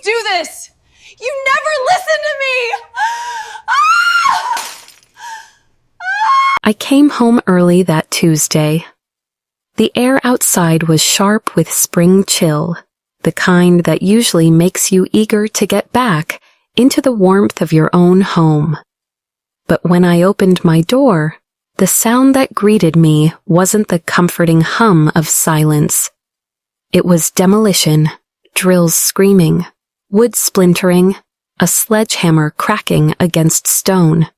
do this? You never listen to me! I came home early that Tuesday. The air outside was sharp with spring chill, the kind that usually makes you eager to get back into the warmth of your own home. But when I opened my door, the sound that greeted me wasn't the comforting hum of silence. It was demolition, drills screaming, wood splintering, a sledgehammer cracking against stone.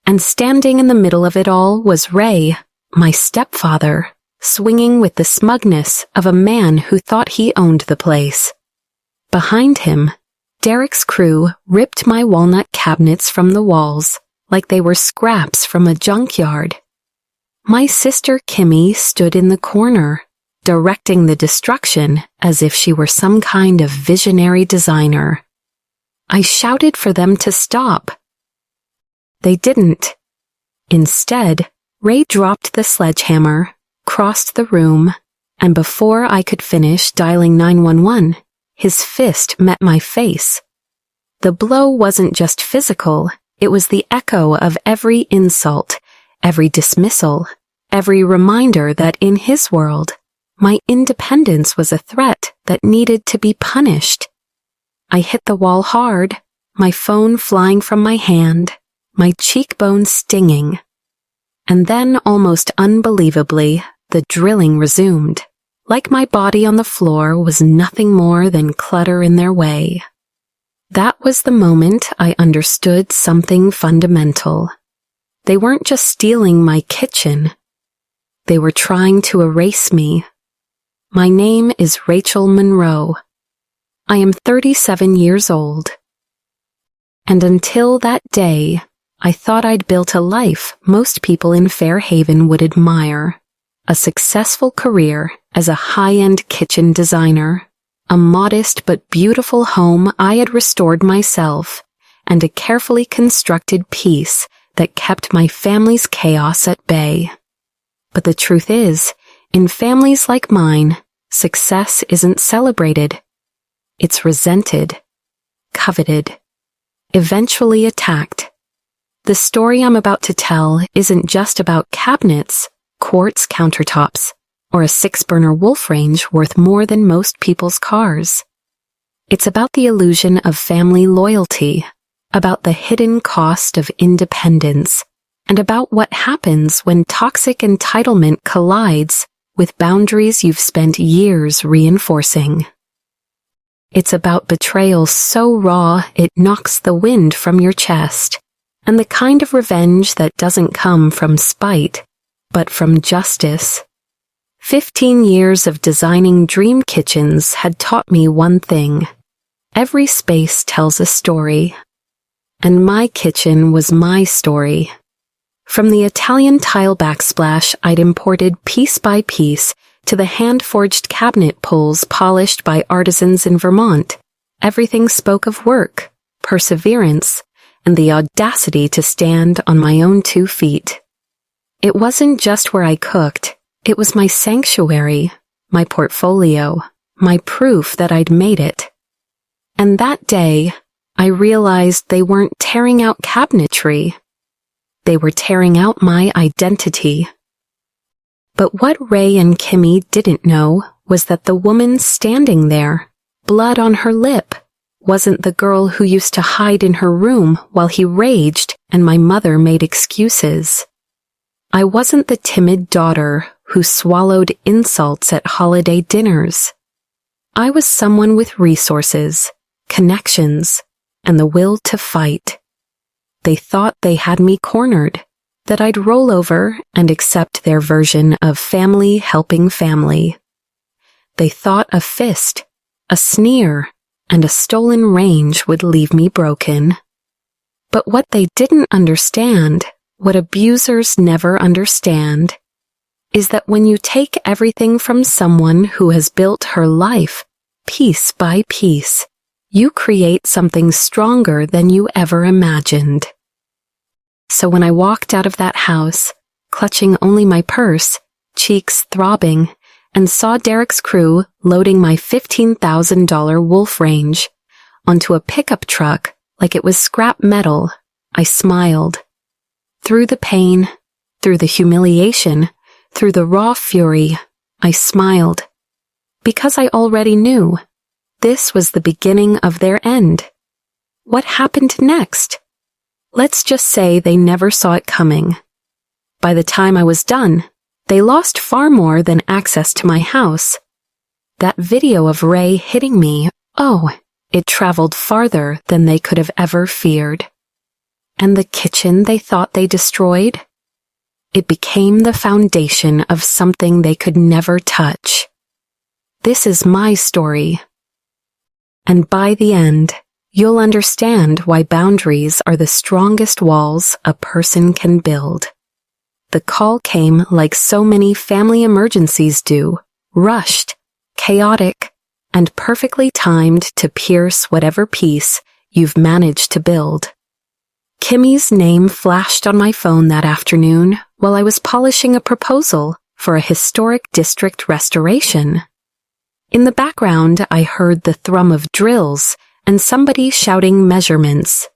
And standing in the middle of it all was Ray, my stepfather, swinging with the smugness of a man who thought he owned the place. Behind him, Derek's crew ripped my walnut cabinets from the walls like they were scraps from a junkyard. My sister Kimmy stood in the corner, directing the destruction as if she were some kind of visionary designer. I shouted for them to stop. They didn't. Instead, Ray dropped the sledgehammer, crossed the room, and before I could finish dialing 911, his fist met my face. The blow wasn't just physical, it was the echo of every insult, every dismissal, every reminder that in his world, my independence was a threat that needed to be punished. I hit the wall hard, my phone flying from my hand, my cheekbone stinging. And then, almost unbelievably, the drilling resumed, like my body on the floor was nothing more than clutter in their way. That was the moment I understood something fundamental. They weren't just stealing my kitchen. They were trying to erase me. My name is Rachel Monroe. I am 37 years old. And until that day, I thought I'd built a life most people in Fairhaven would admire. A successful career as a high-end kitchen designer, a modest but beautiful home I had restored myself, and a carefully constructed peace that kept my family's chaos at bay. But the truth is, in families like mine, success isn't celebrated. It's resented, coveted, eventually attacked. The story I'm about to tell isn't just about cabinets, quartz countertops, or a 6-burner wolf range worth more than most people's cars. It's about the illusion of family loyalty, about the hidden cost of independence, and about what happens when toxic entitlement collides with boundaries you've spent years reinforcing. It's about betrayal so raw it knocks the wind from your chest, and the kind of revenge that doesn't come from spite, but from justice. 15 years of designing dream kitchens had taught me one thing. Every space tells a story. And my kitchen was my story. From the Italian tile backsplash I'd imported piece by piece to the hand-forged cabinet pulls polished by artisans in Vermont, everything spoke of work, perseverance, and the audacity to stand on my own 2 feet. It wasn't just where I cooked. It was my sanctuary, my portfolio, my proof that I'd made it. And that day, I realized they weren't tearing out cabinetry. They were tearing out my identity. But what Ray and Kimmy didn't know was that the woman standing there, blood on her lip, wasn't the girl who used to hide in her room while he raged and my mother made excuses. I wasn't the timid daughter who swallowed insults at holiday dinners. I was someone with resources, connections, and the will to fight. They thought they had me cornered, that I'd roll over and accept their version of family helping family. They thought a fist, a sneer, and a stolen range would leave me broken. But what they didn't understand, what abusers never understand, is that when you take everything from someone who has built her life, piece by piece, you create something stronger than you ever imagined. So when I walked out of that house, clutching only my purse, cheeks throbbing, and saw Derek's crew loading my $15,000 wolf range, onto a pickup truck like it was scrap metal, I smiled. Through the pain, through the humiliation, through the raw fury, I smiled. Because I already knew. This was the beginning of their end. What happened next? Let's just say they never saw it coming. By the time I was done, they lost far more than access to my house. That video of Ray hitting me, oh, it traveled farther than they could have ever feared. And the kitchen they thought they destroyed? It became the foundation of something they could never touch. This is my story. And by the end, you'll understand why boundaries are the strongest walls a person can build. The call came like so many family emergencies do, rushed, chaotic, and perfectly timed to pierce whatever peace you've managed to build. Kimmy's name flashed on my phone that afternoon while I was polishing a proposal for a historic district restoration. In the background, I heard the thrum of drills and somebody shouting measurements.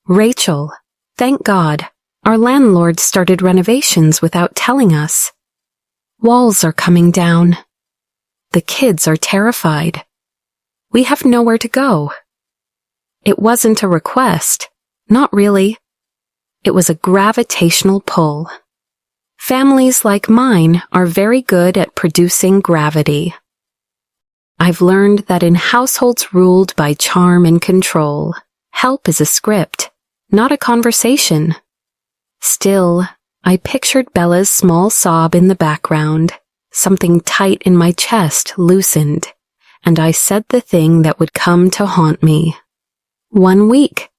Rachel, thank God, our landlord started renovations without telling us. Walls are coming down. The kids are terrified. We have nowhere to go. It wasn't a request. Not really. It was a gravitational pull. Families like mine are very good at producing gravity. I've learned that in households ruled by charm and control, help is a script, not a conversation. Still, I pictured Bella's small sob in the background. Something tight in my chest loosened, and I said the thing that would come to haunt me. 1 week.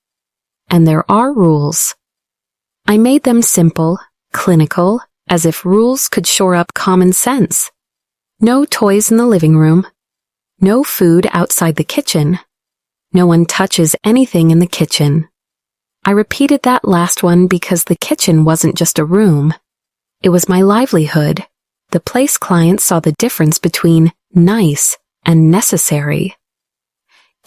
And there are rules. I made them simple, clinical, as if rules could shore up common sense. No toys in the living room. No food outside the kitchen. No one touches anything in the kitchen. I repeated that last one because the kitchen wasn't just a room. It was my livelihood. The place clients saw the difference between nice and necessary.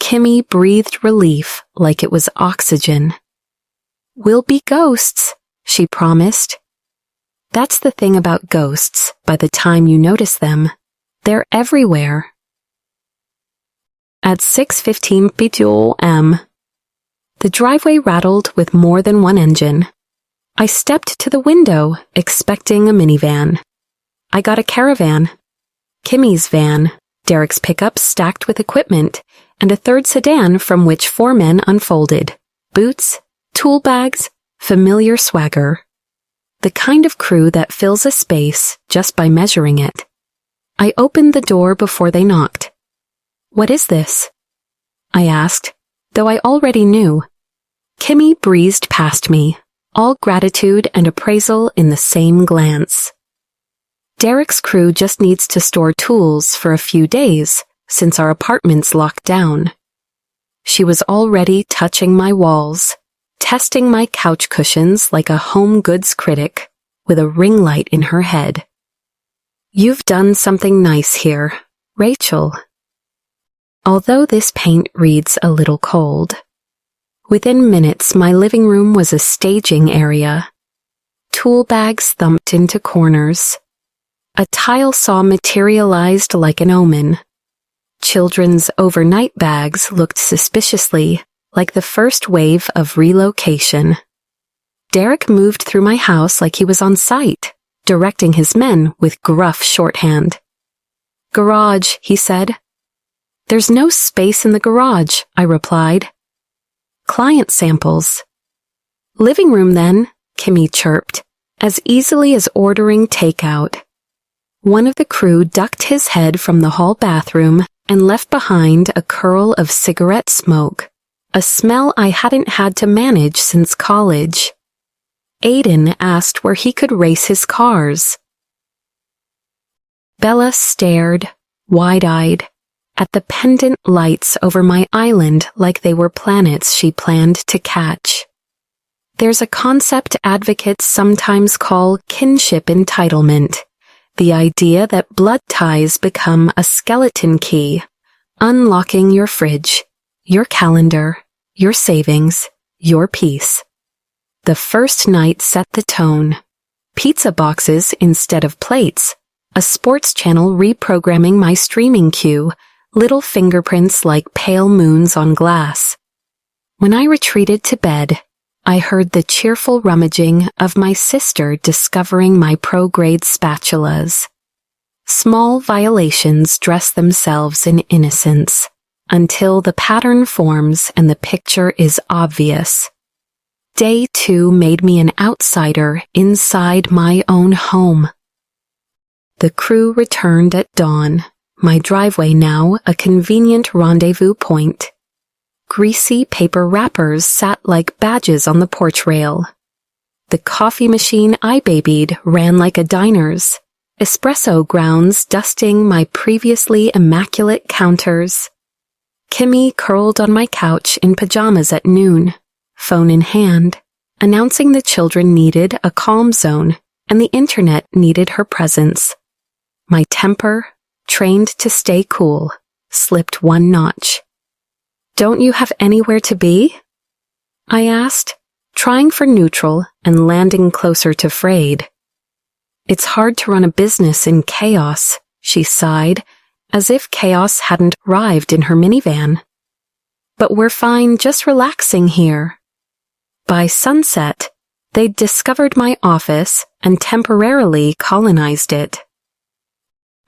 Kimmy breathed relief like it was oxygen. We'll be ghosts, she promised. That's the thing about ghosts. By the time you notice them, they're everywhere. At 6:15 p.m., the driveway rattled with more than one engine. I stepped to the window, expecting a minivan. I got a caravan. Kimmy's van, Derek's pickup stacked with equipment, and a third sedan from which 4 men unfolded. Boots, tool bags, familiar swagger. The kind of crew that fills a space just by measuring it. I opened the door before they knocked. What is this? I asked, though I already knew. Kimmy breezed past me, all gratitude and appraisal in the same glance. Derek's crew just needs to store tools for a few days, since our apartment's locked down. She was already touching my walls, testing my couch cushions like a home goods critic, with a ring light in her head. You've done something nice here, Rachel. Although this paint reads a little cold. Within minutes, my living room was a staging area. Tool bags thumped into corners. A tile saw materialized like an omen. Children's overnight bags looked suspiciously like the first wave of relocation. Derek moved through my house like he was on site, directing his men with gruff shorthand. Garage, he said. There's no space in the garage, I replied. Client samples. Living room then, Kimmy chirped, as easily as ordering takeout. One of the crew ducked his head from the hall bathroom and left behind a curl of cigarette smoke, a smell I hadn't had to manage since college. Aiden asked where he could race his cars. Bella stared, wide-eyed, at the pendant lights over my island like they were planets she planned to catch. There's a concept advocates sometimes call kinship entitlement. The idea that blood ties become a skeleton key, unlocking your fridge, your calendar, your savings, your peace. The first night set the tone. Pizza boxes instead of plates, a sports channel reprogramming my streaming queue, little fingerprints like pale moons on glass. When I retreated to bed, I heard the cheerful rummaging of my sister discovering my pro-grade spatulas. Small violations dress themselves in innocence, until the pattern forms and the picture is obvious. Day 2 made me an outsider inside my own home. The crew returned at dawn, my driveway now a convenient rendezvous point. Greasy paper wrappers sat like badges on the porch rail. The coffee machine I babied ran like a diner's, espresso grounds dusting my previously immaculate counters. Kimmy curled on my couch in pajamas at noon, phone in hand, announcing the children needed a calm zone and the internet needed her presence. My temper, trained to stay cool, slipped one notch. "Don't you have anywhere to be?" I asked, trying for neutral and landing closer to frayed. "It's hard to run a business in chaos," she sighed, as if chaos hadn't arrived in her minivan. "But we're fine just relaxing here." By sunset, they'd discovered my office and temporarily colonized it.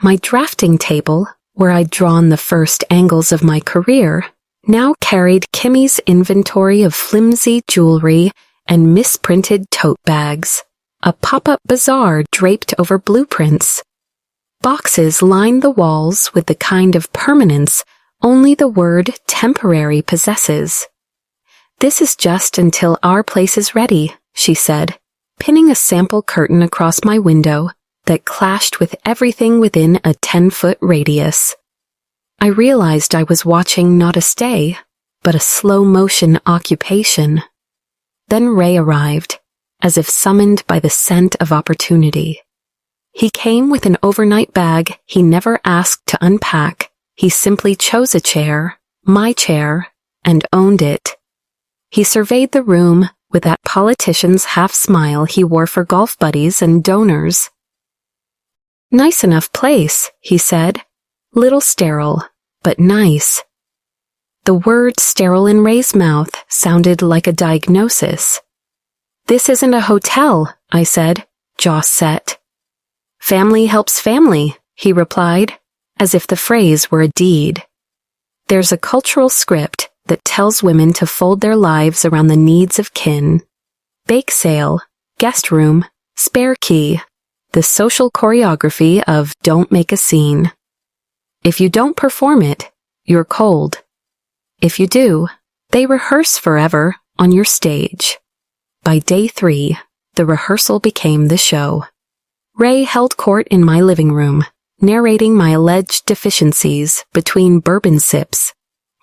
My drafting table, where I'd drawn the first angles of my career, now carried Kimmy's inventory of flimsy jewelry and misprinted tote bags, a pop-up bazaar draped over blueprints. Boxes lined the walls with the kind of permanence only the word temporary possesses. "This is just until our place is ready," she said, pinning a sample curtain across my window that clashed with everything within a 10-foot radius. I realized I was watching not a stay, but a slow-motion occupation. Then Ray arrived, as if summoned by the scent of opportunity. He came with an overnight bag he never asked to unpack. He simply chose a chair, my chair, and owned it. He surveyed the room with that politician's half-smile he wore for golf buddies and donors. "Nice enough place," he said. "Little sterile, but nice." The word sterile in Ray's mouth sounded like a diagnosis. "This isn't a hotel," I said, jaw set. "Family helps family," he replied, as if the phrase were a deed. There's a cultural script that tells women to fold their lives around the needs of kin. Bake sale, guest room, spare key, the social choreography of don't make a scene. If you don't perform it, you're cold. If you do, they rehearse forever on your stage. By day 3, the rehearsal became the show. Ray held court in my living room, narrating my alleged deficiencies between bourbon sips,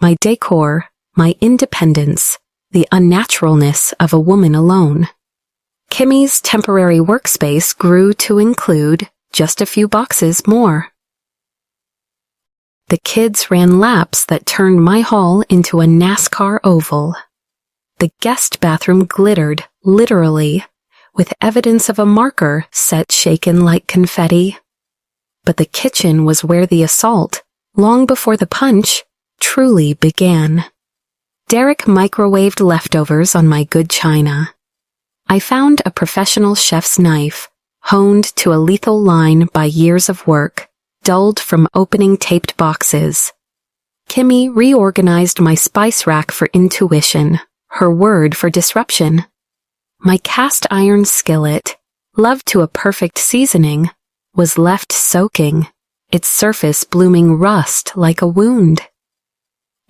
my decor, my independence, the unnaturalness of a woman alone. Kimmy's temporary workspace grew to include just a few boxes more. The kids ran laps that turned my hall into a NASCAR oval. The guest bathroom glittered, literally, with evidence of a marker set shaken like confetti. But the kitchen was where the assault, long before the punch, truly began. Derek microwaved leftovers on my good china. I found a professional chef's knife, honed to a lethal line by years of work, dulled from opening taped boxes. Kimmy reorganized my spice rack for intuition, her word for disruption. My cast iron skillet, loved to a perfect seasoning, was left soaking, its surface blooming rust like a wound.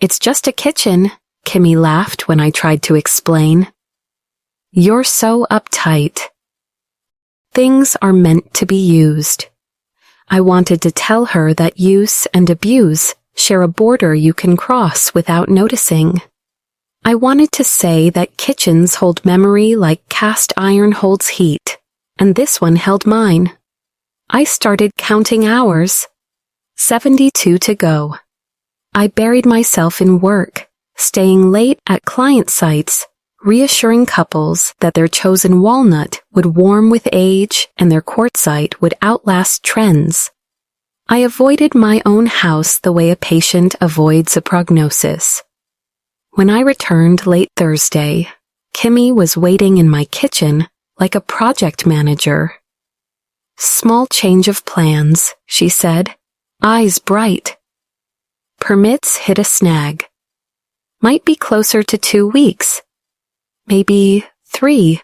"It's just a kitchen," Kimmy laughed when I tried to explain. "You're so uptight." Things are meant to be used. I wanted to tell her that use and abuse share a border you can cross without noticing. I wanted to say that kitchens hold memory like cast iron holds heat, and this one held mine. I started counting hours. 72 to go. I buried myself in work, staying late at client sites, reassuring couples that their chosen walnut would warm with age and their quartzite would outlast trends. I avoided my own house the way a patient avoids a prognosis. When I returned late Thursday, Kimmy was waiting in my kitchen like a project manager. "Small change of plans," she said, eyes bright. "Permits hit a snag. Might be closer to 2 weeks. Maybe 3.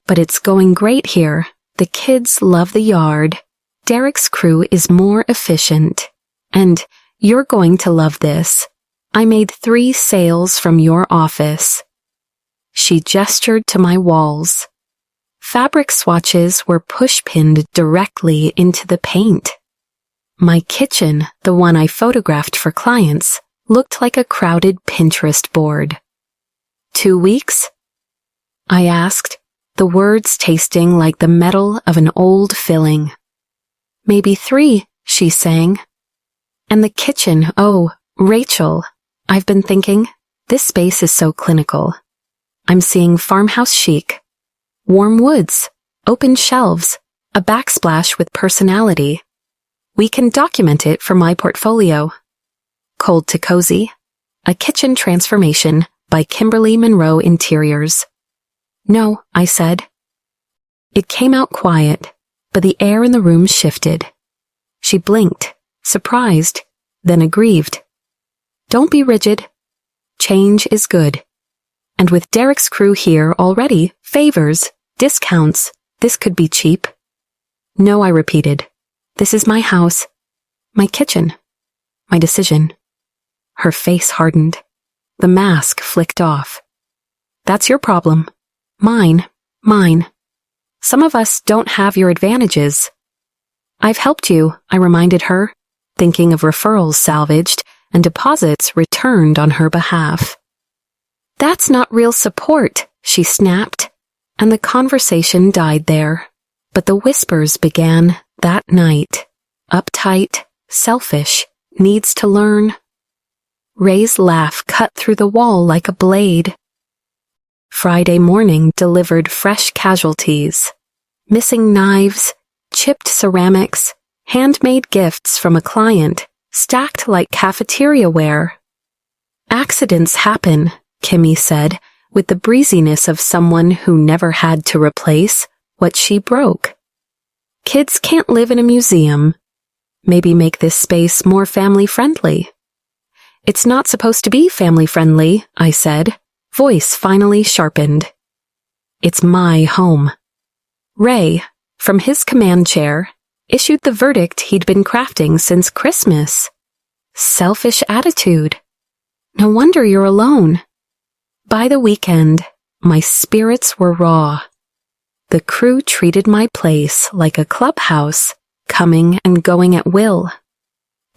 But it's going great here. The kids love the yard. Derek's crew is more efficient. And you're going to love this. I made 3 sales from your office." She gestured to my walls. Fabric swatches were push-pinned directly into the paint. My kitchen, the one I photographed for clients, looked like a crowded Pinterest board. 2 weeks? I asked, the words tasting like the metal of an old filling. "Maybe 3, she sang. "And the kitchen, oh, Rachel, I've been thinking, this space is so clinical. I'm seeing farmhouse chic. Warm woods, open shelves, a backsplash with personality. We can document it for my portfolio. Cold to Cozy, a kitchen transformation by Monroe Interiors." "No," I said. It came out quiet, but the air in the room shifted. She blinked, surprised, then aggrieved. "Don't be rigid. Change is good. And with Derek's crew here already, favors, discounts, this could be cheap." "No," I repeated. "This is my house, my kitchen, my decision." Her face hardened. The mask flicked off. "That's your problem. Mine. Some of us don't have your advantages." "I've helped you," I reminded her, thinking of referrals salvaged and deposits returned on her behalf. "That's not real support," she snapped, and the conversation died there. But the whispers began that night. Uptight, selfish, needs to learn. Ray's laugh cut through the wall like a blade. Friday morning delivered fresh casualties. Missing knives, chipped ceramics, handmade gifts from a client, stacked like cafeteria ware. "Accidents happen," Kimmy said, with the breeziness of someone who never had to replace what she broke. "Kids can't live in a museum. Maybe make this space more family-friendly." "It's not supposed to be family-friendly," I said, voice finally sharpened. "It's my home." Ray, from his command chair, issued the verdict he'd been crafting since Christmas. "Selfish attitude. No wonder you're alone." By the weekend, my spirits were raw. The crew treated my place like a clubhouse, coming and going at will.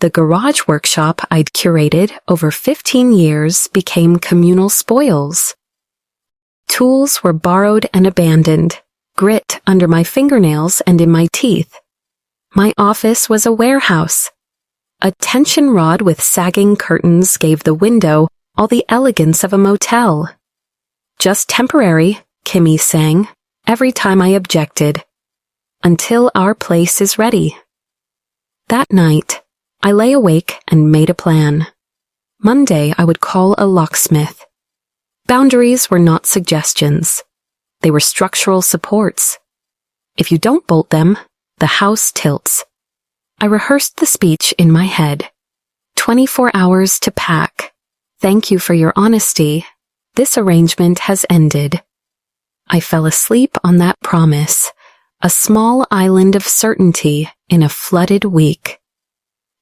The garage workshop I'd curated over 15 years became communal spoils. Tools were borrowed and abandoned, grit under my fingernails and in my teeth. My office was a warehouse. A tension rod with sagging curtains gave the window all the elegance of a motel. "Just temporary," Kimmy sang, every time I objected. "Until our place is ready." That night, I lay awake and made a plan. Monday, I would call a locksmith. Boundaries were not suggestions. They were structural supports. If you don't bolt them, the house tilts. I rehearsed the speech in my head. 24 hours to pack. Thank you for your honesty. This arrangement has ended. I fell asleep on that promise, a small island of certainty in a flooded week.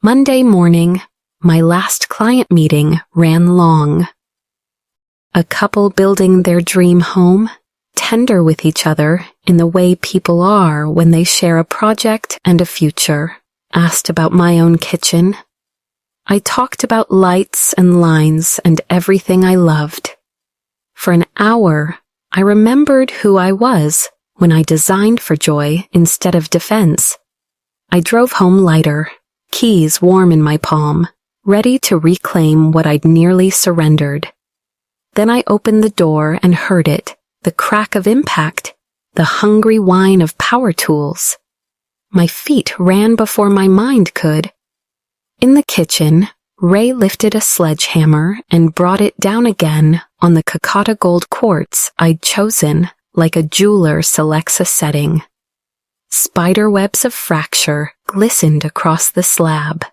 Monday morning, my last client meeting ran long. A couple building their dream home, tender with each other in the way people are when they share a project and a future. Asked about my own kitchen. I talked about lights and lines and everything I loved. For an hour, I remembered who I was when I designed for joy instead of defense. I drove home lighter, keys warm in my palm, ready to reclaim what I'd nearly surrendered. Then I opened the door and heard it, the crack of impact, the hungry whine of power tools. My feet ran before my mind could. In the kitchen, Ray lifted a sledgehammer and brought it down again on the Kakata gold quartz I'd chosen, like a jeweler selects a setting. Spider webs of fracture glistened across the slab.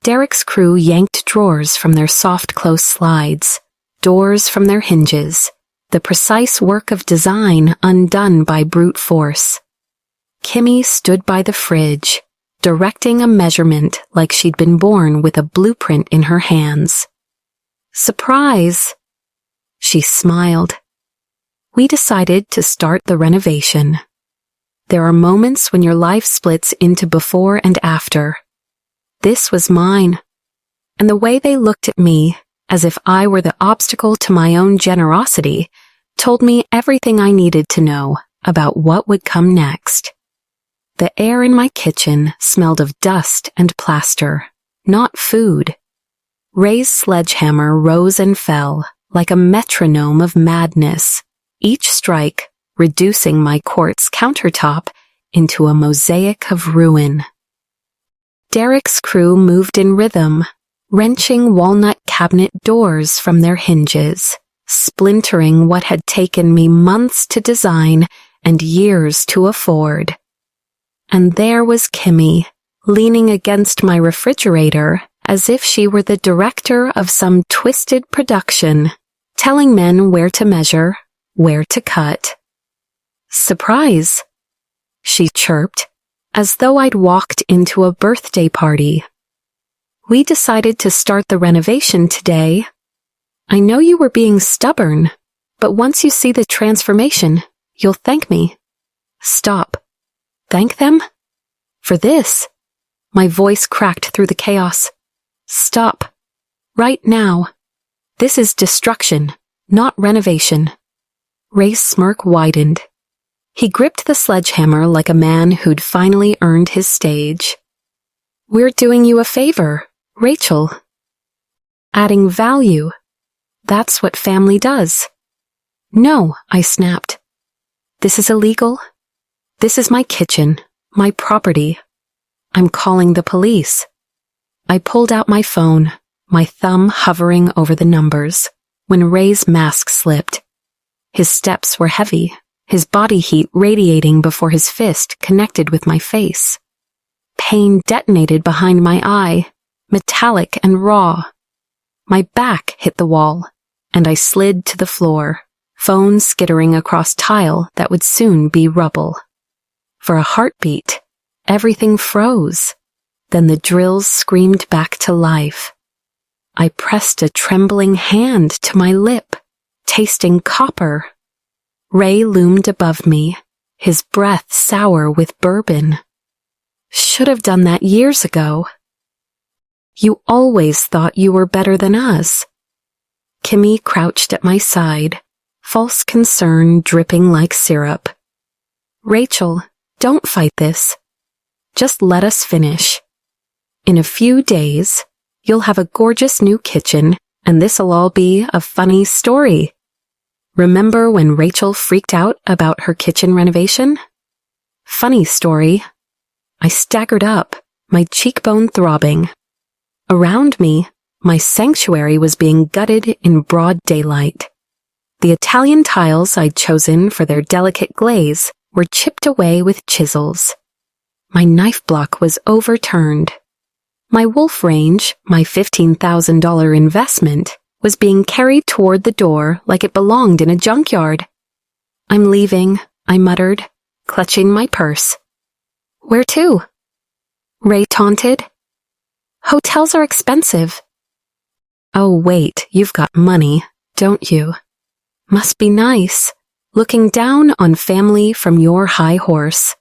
Derek's crew yanked drawers from their soft-close slides, doors from their hinges, the precise work of design undone by brute force. Kimmy stood by the fridge, directing a measurement like she'd been born with a blueprint in her hands. Surprise! She smiled. We decided to start the renovation. There are moments when your life splits into before and after. This was mine, and the way they looked at me, as if I were the obstacle to my own generosity, told me everything I needed to know about what would come next. The air in my kitchen smelled of dust and plaster, not food. Ray's sledgehammer rose and fell like a metronome of madness, each strike reducing my quartz countertop into a mosaic of ruin. Derek's crew moved in rhythm, wrenching walnut cabinet doors from their hinges, splintering what had taken me months to design and years to afford. And there was Kimmy, leaning against my refrigerator as if she were the director of some twisted production, telling men where to measure, where to cut. Surprise, she chirped, as though I'd walked into a birthday party. We decided to start the renovation today. I know you were being stubborn, but once you see the transformation, you'll thank me. Stop. Thank them? For this? My voice cracked through the chaos. Stop. Right now. This is destruction, not renovation. Ray's smirk widened. He gripped the sledgehammer like a man who'd finally earned his stage. We're doing you a favor, Rachel. Adding value. That's what family does. No, I snapped. This is illegal. This is my kitchen, my property. I'm calling the police. I pulled out my phone, my thumb hovering over the numbers, when Ray's mask slipped. His steps were heavy, his body heat radiating before his fist connected with my face. Pain detonated behind my eye, metallic and raw. My back hit the wall, and I slid to the floor, phone skittering across tile that would soon be rubble. For a heartbeat, everything froze. Then the drills screamed back to life. I pressed a trembling hand to my lip, tasting copper. Ray loomed above me, his breath sour with bourbon. Should have done that years ago. You always thought you were better than us. Kimmy crouched at my side, false concern dripping like syrup. Rachel, don't fight this. Just let us finish. In a few days, you'll have a gorgeous new kitchen, and this'll all be a funny story. Remember when Rachel freaked out about her kitchen renovation? Funny story. I staggered up, my cheekbone throbbing. Around me, my sanctuary was being gutted in broad daylight. The Italian tiles I'd chosen for their delicate glaze were chipped away with chisels. My knife block was overturned. My wolf range, my $15,000 investment, was being carried toward the door like it belonged in a junkyard. I'm leaving, I muttered, clutching my purse. Where to? Ray taunted. Hotels are expensive. Oh, wait, you've got money, don't you? Must be nice, looking down on family from your high horse.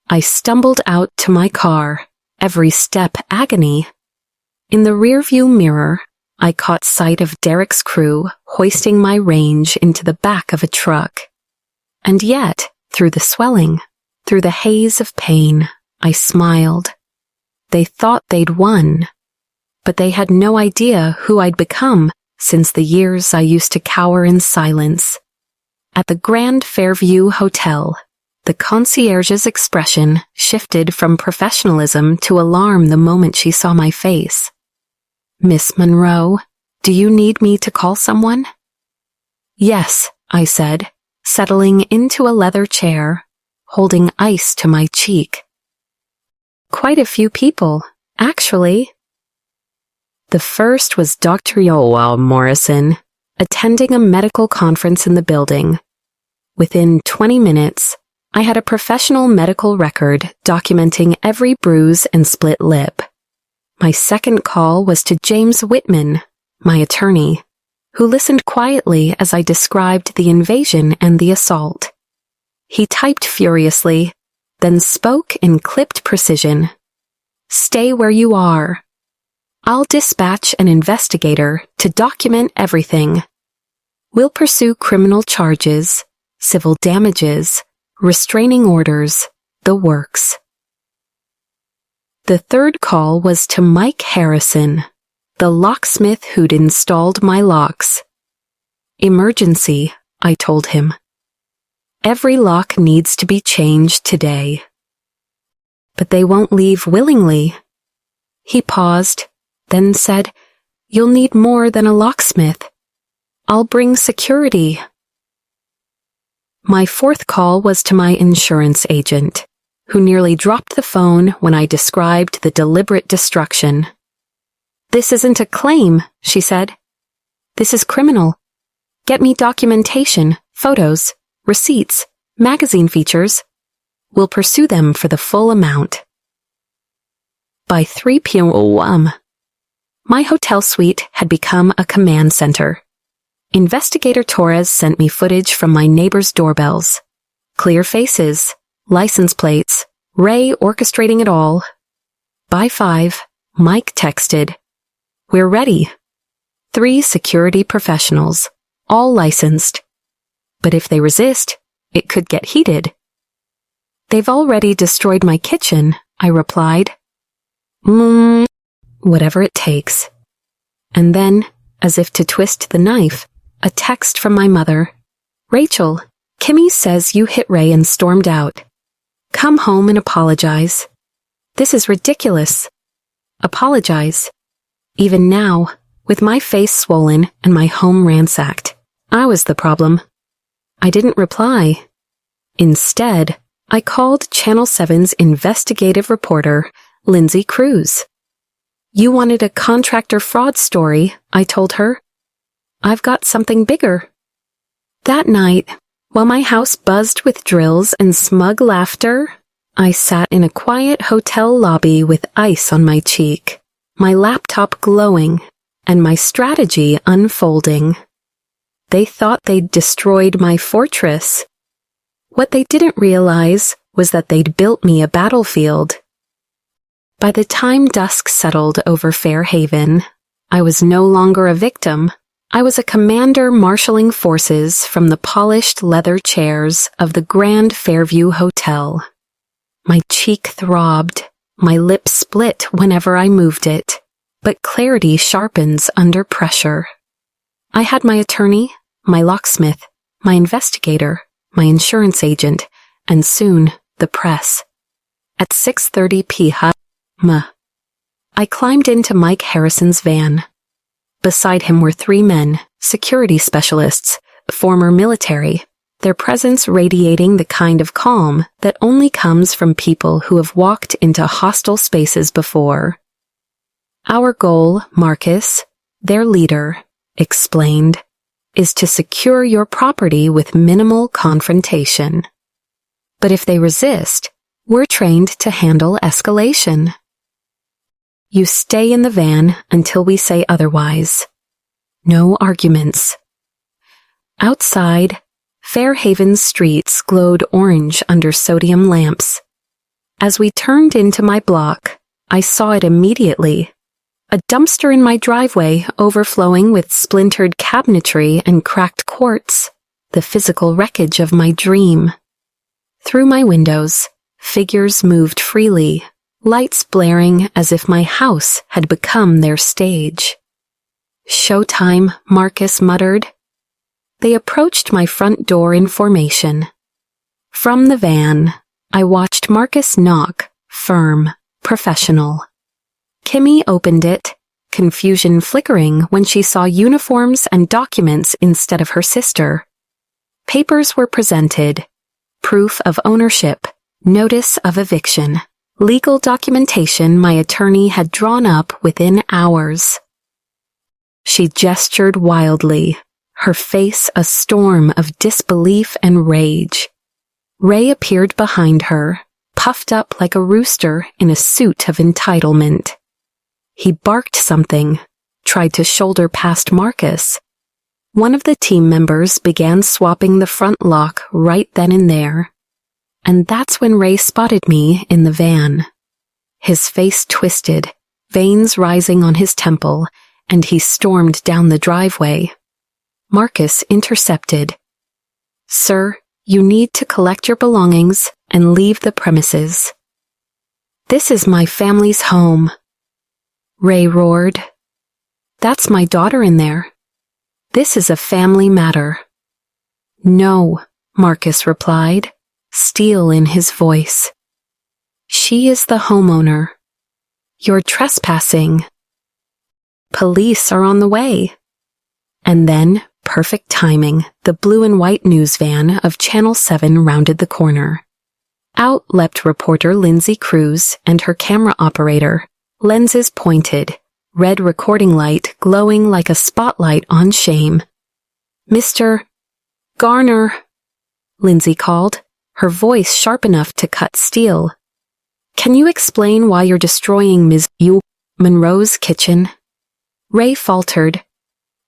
I stumbled out to my car, every step agony. In the rearview mirror, I caught sight of Derek's crew hoisting my range into the back of a truck. And yet, through the swelling, through the haze of pain, I smiled. They thought they'd won. but they had no idea who I'd become since the years I used to cower in silence. At the Grand Fairview Hotel, the concierge's expression shifted from professionalism to alarm the moment she saw my face. "Miss Monroe, do you need me to call someone?" "Yes," I said, settling into a leather chair, holding ice to my cheek. "Quite a few people, actually." The first was Dr. Yoel Morrison, attending a medical conference in the building. Within 20 minutes, I had a professional medical record documenting every bruise and split lip. My second call was to James Whitman, my attorney, who listened quietly as I described the invasion and the assault. He typed furiously, then spoke in clipped precision. "Stay where you are. I'll dispatch an investigator to document everything. We'll pursue criminal charges, civil damages, restraining orders, the works." The third call was to Mike Harrison, the locksmith who'd installed my locks. "Emergency," I told him. "Every lock needs to be changed today." "But they won't leave willingly." He paused, then said, "You'll need more than a locksmith. I'll bring security." My fourth call was to my insurance agent, who nearly dropped the phone when I described the deliberate destruction. "This isn't a claim," she said. "This is criminal. Get me documentation, photos, receipts, magazine features. We'll pursue them for the full amount." By 3 p.m., my hotel suite had become a command center. Investigator Torres sent me footage from my neighbors' doorbells. Clear faces, license plates, Ray orchestrating it all. By 5, Mike texted, "We're ready. 3 security professionals, all licensed. But if they resist, it could get heated." "They've already destroyed my kitchen," I replied. Whatever it takes." And then, as if to twist the knife, a text from my mother. "Rachel, Kimmy says you hit Ray and stormed out. Come home and apologize. This is ridiculous. Apologize." Even now, with my face swollen and my home ransacked, I was the problem. I didn't reply. Instead, I called Channel 7's investigative reporter, Lindsay Cruz. "You wanted a contractor fraud story," I told her. "I've got something bigger." That night, while my house buzzed with drills and smug laughter, I sat in a quiet hotel lobby with ice on my cheek, my laptop glowing, and my strategy unfolding. They thought they'd destroyed my fortress. What they didn't realize was that they'd built me a battlefield. By the time dusk settled over Fairhaven, I was no longer a victim. I was a commander marshaling forces from the polished leather chairs of the Grand Fairview Hotel. My cheek throbbed, my lip split whenever I moved it, but clarity sharpens under pressure. I had my attorney, my locksmith, my investigator, my insurance agent, and soon the press. At 6:30 p.m., I climbed into Mike Harrison's van. Beside him were 3 men, security specialists, former military, their presence radiating the kind of calm that only comes from people who have walked into hostile spaces before. "Our goal, Marcus, their leader, explained, is to secure your property with minimal confrontation. But if they resist, we're trained to handle escalation. You stay in the van until we say otherwise. No arguments." Outside, Fairhaven's streets glowed orange under sodium lamps. As we turned into my block, I saw it immediately. A dumpster in my driveway overflowing with splintered cabinetry and cracked quartz, the physical wreckage of my dream. Through my windows, figures moved freely, lights blaring as if my house had become their stage. "Showtime," Marcus muttered. They approached my front door in formation. From the van, I watched Marcus knock, firm, professional. Kimmy opened it, confusion flickering when she saw uniforms and documents instead of her sister. Papers were presented: proof of ownership, notice of eviction, legal documentation my attorney had drawn up within hours. She gestured wildly, her face a storm of disbelief and rage. Ray appeared behind her, puffed up like a rooster in a suit of entitlement. He barked something, tried to shoulder past Marcus. One of the team members began swapping the front lock right then and there. And that's when Ray spotted me in the van. His face twisted, veins rising on his temple, and he stormed down the driveway. Marcus intercepted. "Sir, you need to collect your belongings and leave the premises." "This is my family's home," Ray roared. "That's my daughter in there. This is a family matter." "No," Marcus replied, steel in his voice. "She is the homeowner. You're trespassing. Police are on the way." And then, perfect timing, the blue and white news van of Channel 7 rounded the corner. Out leapt reporter Lindsay Cruz and her camera operator, lenses pointed, red recording light glowing like a spotlight on shame. "Mr. Garner," Lindsay called, her voice sharp enough to cut steel. "Can you explain why you're destroying Ms. Monroe's kitchen?" Ray faltered.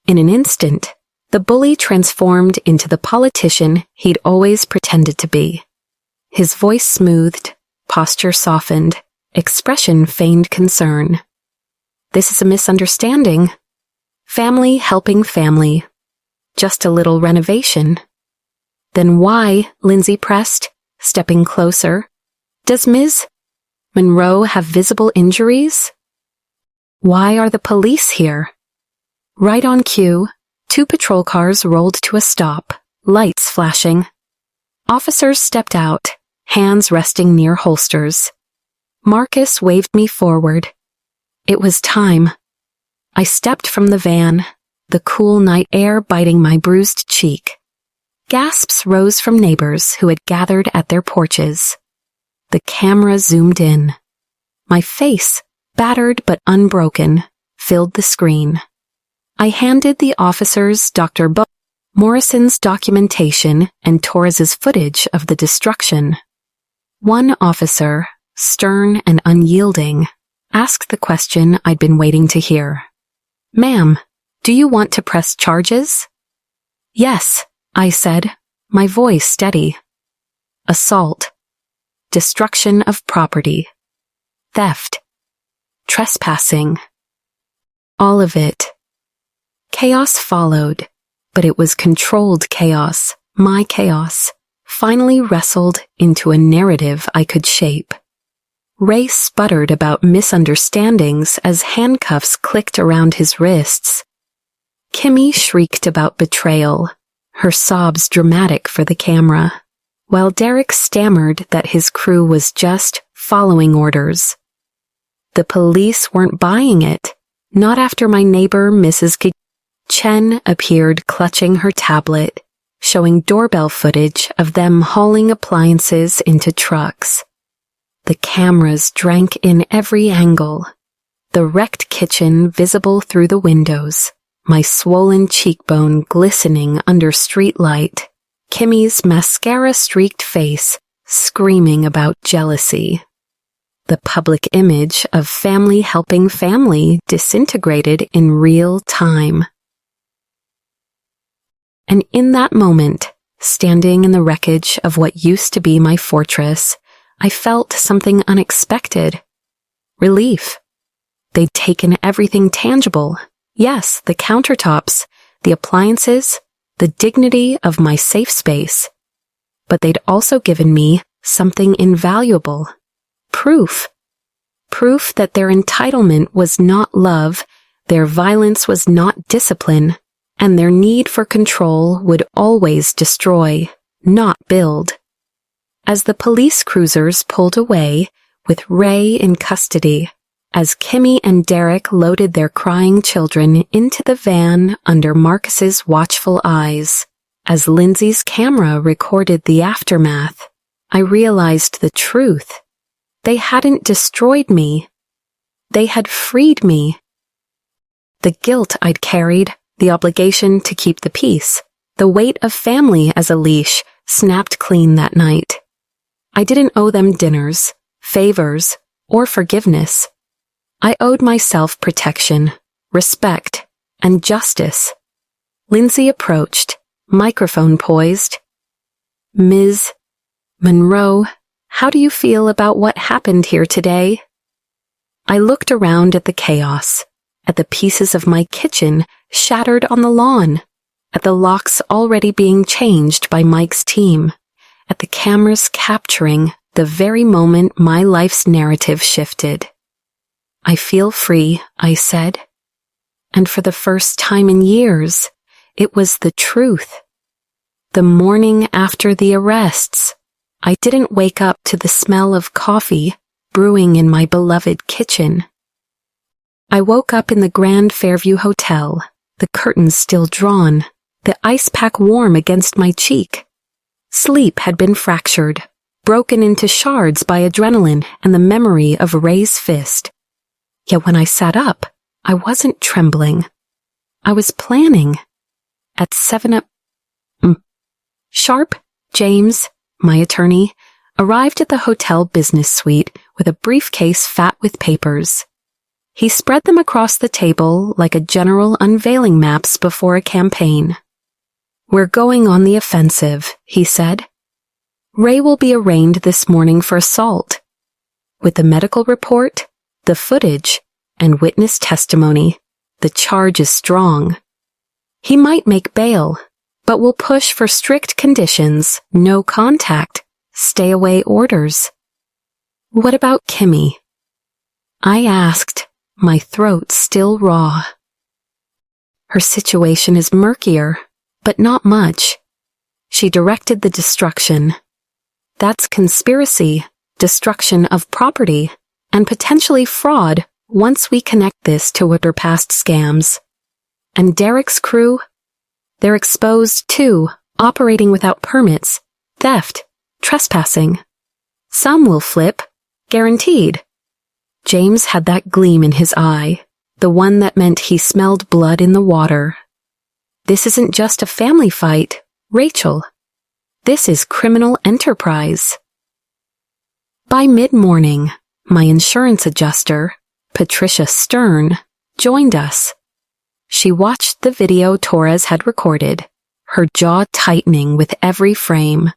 In an instant, the bully transformed into the politician he'd always pretended to be. His voice smoothed, posture softened, expression feigned concern. "This is a misunderstanding. Family helping family. Just a little renovation." "Then why," Lindsay pressed, stepping closer, "does Ms. Monroe have visible injuries? Why are the police here?" Right on cue, 2 patrol cars rolled to a stop, lights flashing. Officers stepped out, hands resting near holsters. Marcus waved me forward. It was time. I stepped from the van, the cool night air biting my bruised cheek. Gasps rose from neighbors who had gathered at their porches. The camera zoomed in. My face, battered but unbroken, filled the screen. I handed the officers Dr. Morrison's documentation and Torres's footage of the destruction. One officer, stern and unyielding, asked the question I'd been waiting to hear. "Ma'am, do you want to press charges?" "Yes," I said, my voice steady. "Assault, destruction of property, theft, trespassing, all of it." Chaos followed, but it was controlled chaos, my chaos, finally wrestled into a narrative I could shape. Ray sputtered about misunderstandings as handcuffs clicked around his wrists. Kimmy shrieked about betrayal, her sobs dramatic for the camera, while Derek stammered that his crew was just following orders. The police weren't buying it, not after my neighbor, Mrs. Chen, appeared clutching her tablet, showing doorbell footage of them hauling appliances into trucks. The cameras drank in every angle, the wrecked kitchen visible through the windows, my swollen cheekbone glistening under street light, Kimmy's mascara-streaked face screaming about jealousy. The public image of family helping family disintegrated in real time. And in that moment, standing in the wreckage of what used to be my fortress, I felt something unexpected. Relief. They'd taken everything tangible. Yes, the countertops, the appliances, the dignity of my safe space. But they'd also given me something invaluable. Proof. proof that their entitlement was not love, their violence was not discipline, and their need for control would always destroy, not build. As the police cruisers pulled away, with Ray in custody, as Kimmy and Derek loaded their crying children into the van under Marcus's watchful eyes, as Lindsay's camera recorded the aftermath, I realized the truth. They hadn't destroyed me. They had freed me. The guilt I'd carried, the obligation to keep the peace, the weight of family as a leash, snapped clean that night. I didn't owe them dinners, favors, or forgiveness. I owed myself protection, respect, and justice. Lindsay approached, microphone poised. Ms. Monroe, how do you feel about what happened here today? I looked around at the chaos, at the pieces of my kitchen shattered on the lawn, at the locks already being changed by Mike's team, at the cameras capturing the very moment my life's narrative shifted. I feel free, I said. And for the first time in years, it was the truth. The morning after the arrests, I didn't wake up to the smell of coffee brewing in my beloved kitchen. I woke up in the Grand Fairview Hotel, the curtains still drawn, the ice pack warm against my cheek. Sleep had been fractured, broken into shards by adrenaline and the memory of Ray's fist. Yet when I sat up, I wasn't trembling. I was planning. At 7 Sharp, James, my attorney, arrived at the hotel business suite with a briefcase fat with papers. He spread them across the table like a general unveiling maps before a campaign. We're going on the offensive, he said. Ray will be arraigned this morning for assault. With the medical report, the footage, and witness testimony, the charge is strong. He might make bail, but will push for strict conditions, no contact, stay away orders. What about Kimmy? I asked, my throat still raw. Her situation is murkier, but not much. She directed the destruction. That's conspiracy, destruction of property, and potentially fraud once we connect this to her past scams. And Derek's crew? They're exposed too, operating without permits, theft, trespassing. Some will flip, guaranteed. James had that gleam in his eye, the one that meant he smelled blood in the water. This isn't just a family fight, Rachel. This is criminal enterprise. By mid-morning, my insurance adjuster, Patricia Stern, joined us. She watched the video Torres had recorded, her jaw tightening with every frame.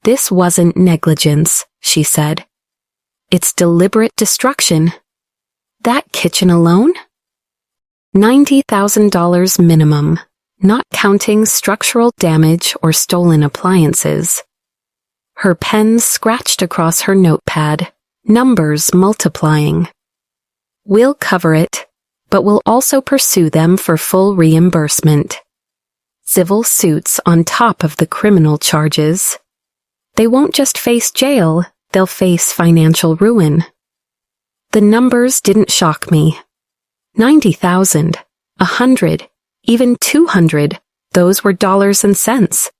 This wasn't negligence, she said. It's deliberate destruction. That kitchen alone? $90,000 minimum, not counting structural damage or stolen appliances. Her pen scratched across her notepad, numbers multiplying. We'll cover it, but we'll also pursue them for full reimbursement. Civil suits on top of the criminal charges. They won't just face jail, they'll face financial ruin. The numbers didn't shock me. 90,000, 100, even 200, those were dollars and cents.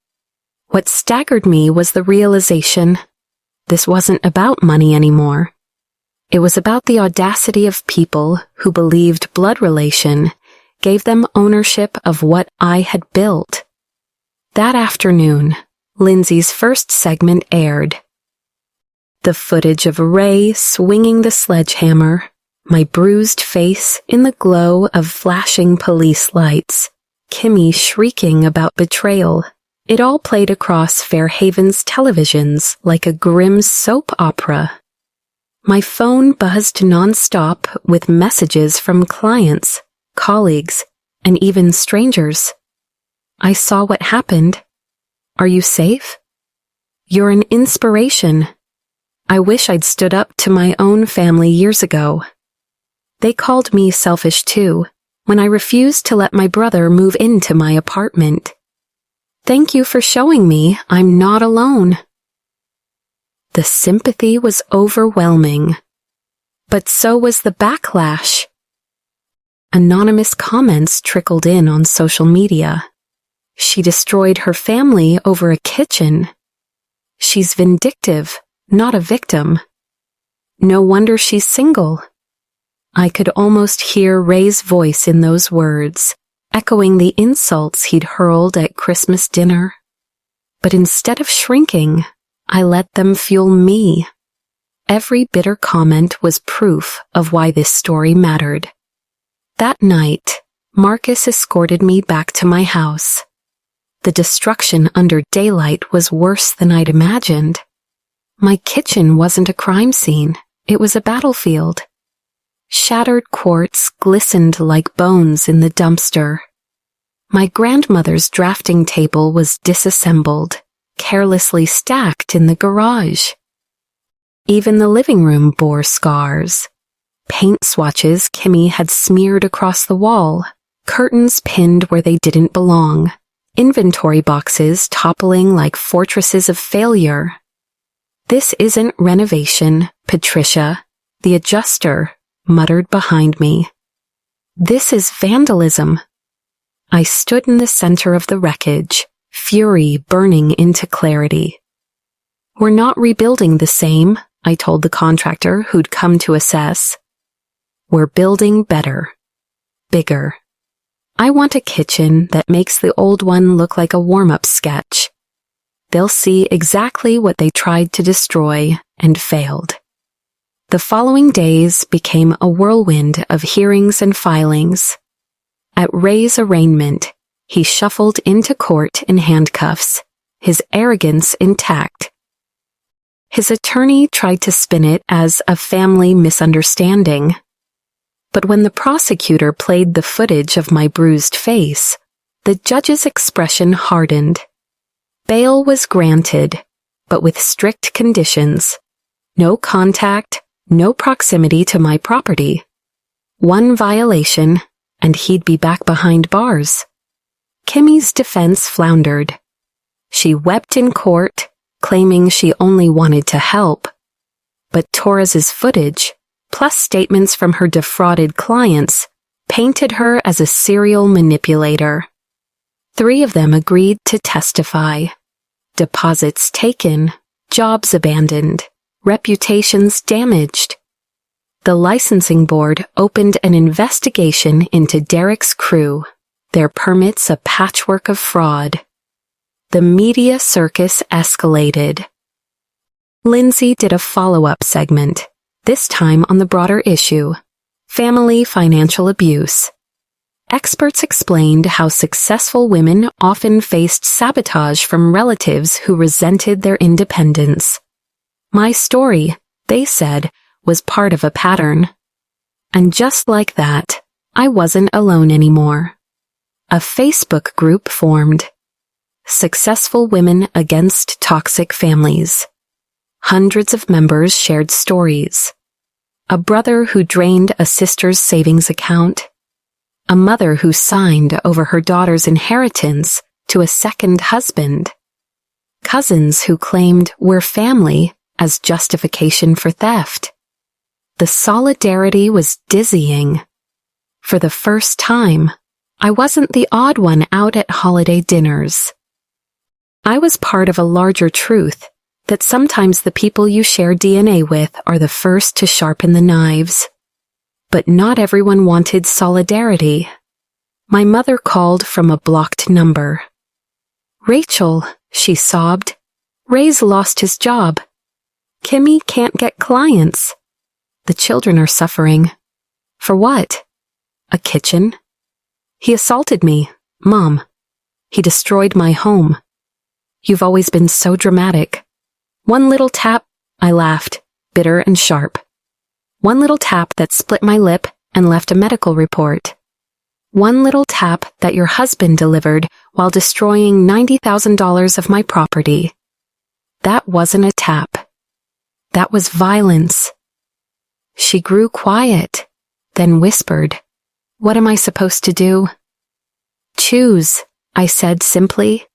What staggered me was the realization this wasn't about money anymore. It was about the audacity of people who believed blood relation gave them ownership of what I had built. That afternoon, Lindsay's first segment aired. The footage of Ray swinging the sledgehammer, my bruised face in the glow of flashing police lights, Kimmy shrieking about betrayal. It all played across Fairhaven's televisions like a grim soap opera. My phone buzzed nonstop with messages from clients, colleagues, and even strangers. I saw what happened. Are you safe? You're an inspiration. I wish I'd stood up to my own family years ago. They called me selfish too, when I refused to let my brother move into my apartment. Thank you for showing me I'm not alone. The sympathy was overwhelming, but so was the backlash. Anonymous comments trickled in on social media. She destroyed her family over a kitchen. She's vindictive, not a victim. No wonder she's single. I could almost hear Ray's voice in those words, echoing the insults he'd hurled at Christmas dinner. But instead of shrinking, I let them fuel me. Every bitter comment was proof of why this story mattered. That night, Marcus escorted me back to my house. The destruction under daylight was worse than I'd imagined. My kitchen wasn't a crime scene, it was a battlefield. Shattered quartz glistened like bones in the dumpster. My grandmother's drafting table was disassembled, carelessly stacked in the garage. Even the living room bore scars. Paint swatches Kimmy had smeared across the wall, curtains pinned where they didn't belong, inventory boxes toppling like fortresses of failure. This isn't renovation, Patricia, the adjuster muttered behind me. This is vandalism. I stood in the center of the wreckage, fury burning into clarity. We're not rebuilding the same, I told the contractor who'd come to assess. We're building better, bigger. I want a kitchen that makes the old one look like a warm-up sketch. They'll see exactly what they tried to destroy and failed. The following days became a whirlwind of hearings and filings. At Ray's arraignment, he shuffled into court in handcuffs, his arrogance intact. His attorney tried to spin it as a family misunderstanding. But when the prosecutor played the footage of my bruised face, the judge's expression hardened. Bail was granted, but with strict conditions. No contact, no proximity to my property. One violation, and he'd be back behind bars. Kimmy's defense floundered. She wept in court, claiming she only wanted to help. But Torres's footage, plus statements from her defrauded clients, painted her as a serial manipulator. 3 of them agreed to testify. Deposits taken, jobs abandoned, reputations damaged. The licensing board opened an investigation into Derek's crew, their permits a patchwork of fraud. The media circus escalated. Lindsay did a follow-up segment, this time on the broader issue, family financial abuse. Experts explained how successful women often faced sabotage from relatives who resented their independence. My story, they said, was part of a pattern. And just like that, I wasn't alone anymore. A Facebook group formed. Successful Women Against Toxic Families. Hundreds of members shared stories. A brother who drained a sister's savings account. A mother who signed over her daughter's inheritance to a second husband. Cousins who claimed we're family as justification for theft. The solidarity was dizzying. For the first time, I wasn't the odd one out at holiday dinners. I was part of a larger truth that sometimes the people you share DNA with are the first to sharpen the knives. But not everyone wanted solidarity. My mother called from a blocked number. Rachel, she sobbed. Ray's lost his job. Kimmy can't get clients. The children are suffering. For what? A kitchen? He assaulted me, Mom. He destroyed my home. You've always been so dramatic. One little tap, I laughed, bitter and sharp. One little tap that split my lip and left a medical report. One little tap that your husband delivered while destroying $90,000 of my property. That wasn't a tap. That was violence. She grew quiet, then whispered, "What am I supposed to do?" "Choose," I said simply.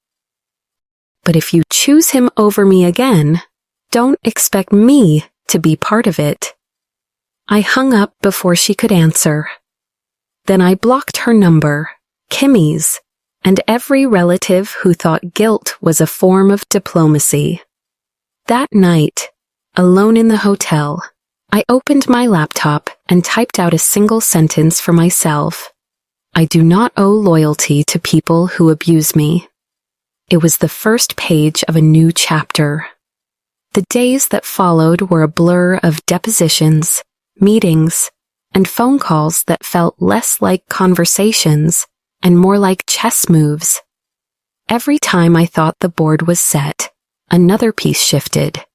"But if you choose him over me again, don't expect me to be part of it." I hung up before she could answer. Then I blocked her number, Kimmy's, and every relative who thought guilt was a form of diplomacy. That night, alone in the hotel, I opened my laptop and typed out a single sentence for myself. I do not owe loyalty to people who abuse me. It was the first page of a new chapter. The days that followed were a blur of depositions, meetings, and phone calls that felt less like conversations and more like chess moves. Every time I thought the board was set, another piece shifted.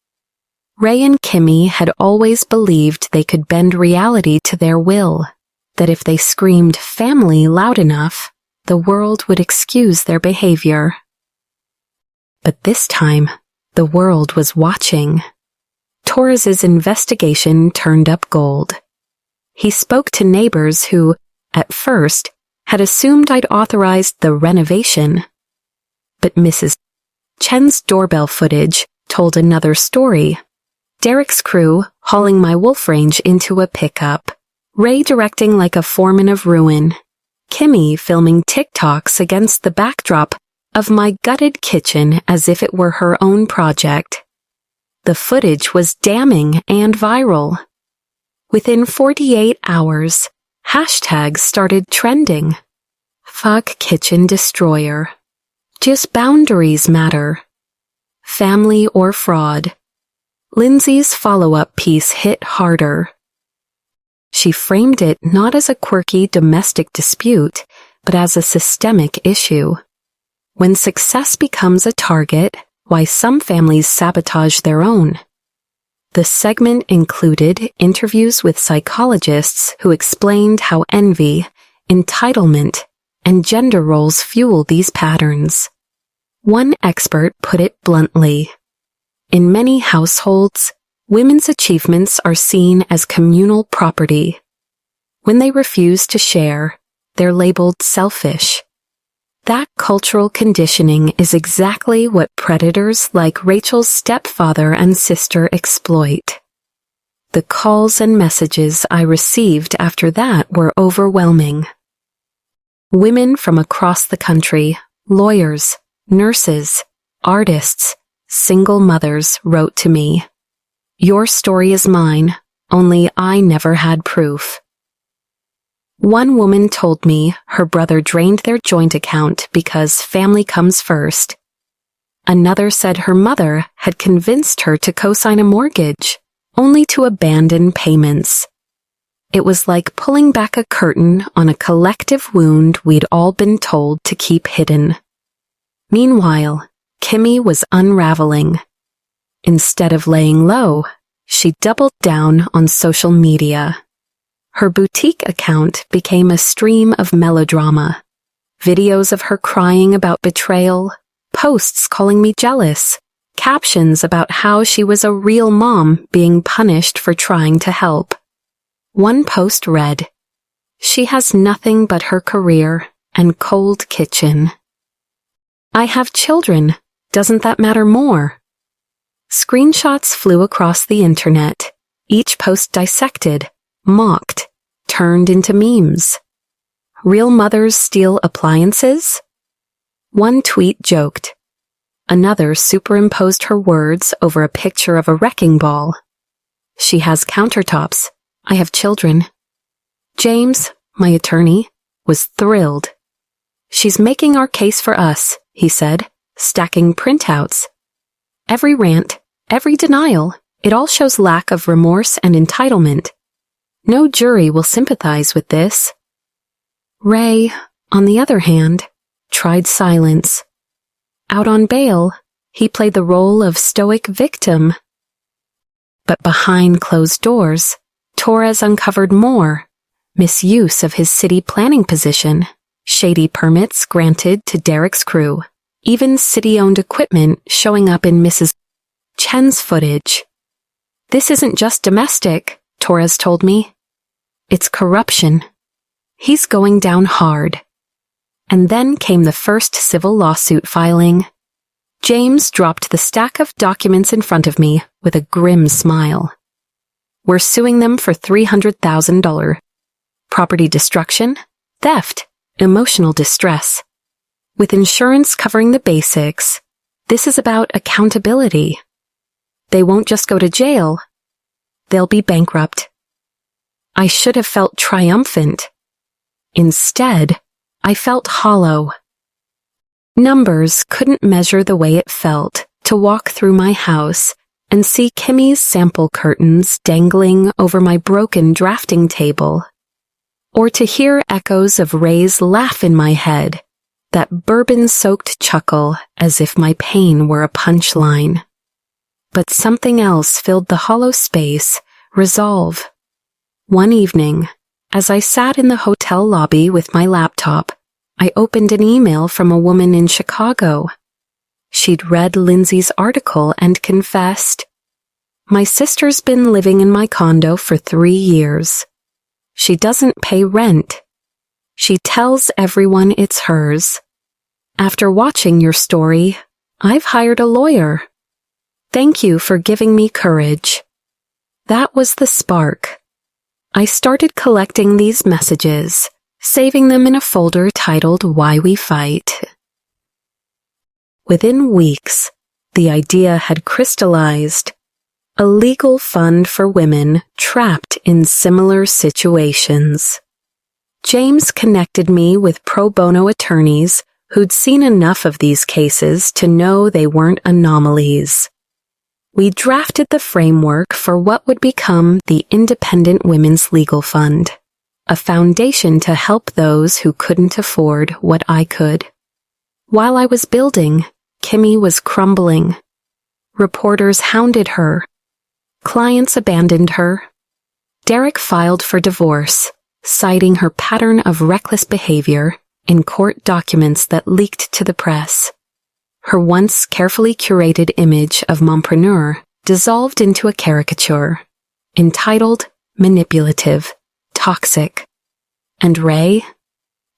Ray and Kimmy had always believed they could bend reality to their will, that if they screamed family loud enough, the world would excuse their behavior. But this time, the world was watching. Torres's investigation turned up gold. He spoke to neighbors who, at first, had assumed I'd authorized the renovation. But Mrs. Chen's doorbell footage told another story. Derek's crew hauling my wolf range into a pickup, Ray directing like a foreman of ruin, Kimmy filming TikToks against the backdrop of my gutted kitchen as if it were her own project. The footage was damning and viral. Within 48 hours, hashtags started trending. Fuck kitchen destroyer. Just boundaries matter. Family or fraud. Lindsay's follow-up piece hit harder. She framed it not as a quirky domestic dispute, but as a systemic issue. When success becomes a target, why some families sabotage their own. The segment included interviews with psychologists who explained how envy, entitlement, and gender roles fuel these patterns. One expert put it bluntly. In many households, women's achievements are seen as communal property. When they refuse to share, they're labeled selfish. That cultural conditioning is exactly what predators like Rachel's stepfather and sister exploit. The calls and messages I received after that were overwhelming. Women from across the country, lawyers, nurses, artists, single mothers wrote to me, "Your story is mine, only I never had proof." One woman told me her brother drained their joint account because family comes first. Another said her mother had convinced her to co-sign a mortgage, only to abandon payments. It was like pulling back a curtain on a collective wound we'd all been told to keep hidden. Meanwhile, Kimmy was unraveling. Instead of laying low, she doubled down on social media. Her boutique account became a stream of melodrama. Videos of her crying about betrayal, posts calling me jealous, captions about how she was a real mom being punished for trying to help. One post read, "She has nothing but her career and cold kitchen." I have children. Doesn't that matter more? Screenshots flew across the internet, each post dissected, mocked, turned into memes. Real mothers steal appliances? One tweet joked. Another superimposed her words over a picture of a wrecking ball. "She has countertops. I have children." James, my attorney, was thrilled. "She's making our case for us," he said, stacking printouts. Every rant, every denial, it all shows lack of remorse and entitlement. No jury will sympathize with this. Ray, on the other hand, tried silence. Out on bail, he played the role of stoic victim. But behind closed doors, Torres uncovered more: misuse of his city planning position, shady permits granted to Derek's crew, even city-owned equipment showing up in Mrs. Chen's footage. This isn't just domestic, Torres told me. It's corruption. He's going down hard. And then came the first civil lawsuit filing. James dropped the stack of documents in front of me with a grim smile. We're suing them for $300,000. Property destruction, theft, emotional distress. With insurance covering the basics, this is about accountability. They won't just go to jail. They'll be bankrupt. I should have felt triumphant. Instead, I felt hollow. Numbers couldn't measure the way it felt to walk through my house and see Kimmy's sample curtains dangling over my broken drafting table, or to hear echoes of Ray's laugh in my head, that bourbon-soaked chuckle as if my pain were a punchline. But something else filled the hollow space, resolve. One evening, as I sat in the hotel lobby with my laptop, I opened an email from a woman in Chicago. She'd read Lindsay's article and confessed, "My sister's been living in my condo for 3 years. She doesn't pay rent. She tells everyone it's hers. After watching your story, I've hired a lawyer. Thank you for giving me courage." That was the spark. I started collecting these messages, saving them in a folder titled Why We Fight. Within weeks, the idea had crystallized. A legal fund for women trapped in similar situations. James connected me with pro bono attorneys who'd seen enough of these cases to know they weren't anomalies. We drafted the framework for what would become the Independent Women's Legal Fund, a foundation to help those who couldn't afford what I could. While I was building, Kimmy was crumbling. Reporters hounded her. Clients abandoned her. Derek filed for divorce, citing her pattern of reckless behavior in court documents that leaked to the press. Her once carefully curated image of mompreneur dissolved into a caricature, entitled manipulative, toxic. And Ray?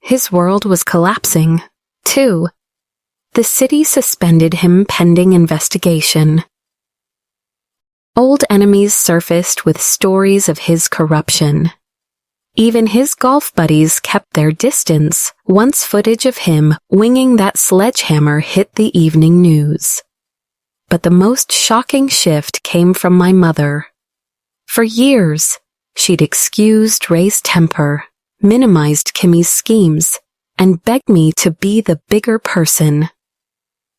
His world was collapsing, too. The city suspended him pending investigation. Old enemies surfaced with stories of his corruption. Even his golf buddies kept their distance once footage of him winging that sledgehammer hit the evening news. But the most shocking shift came from my mother. For years, she'd excused Ray's temper, minimized Kimmy's schemes, and begged me to be the bigger person.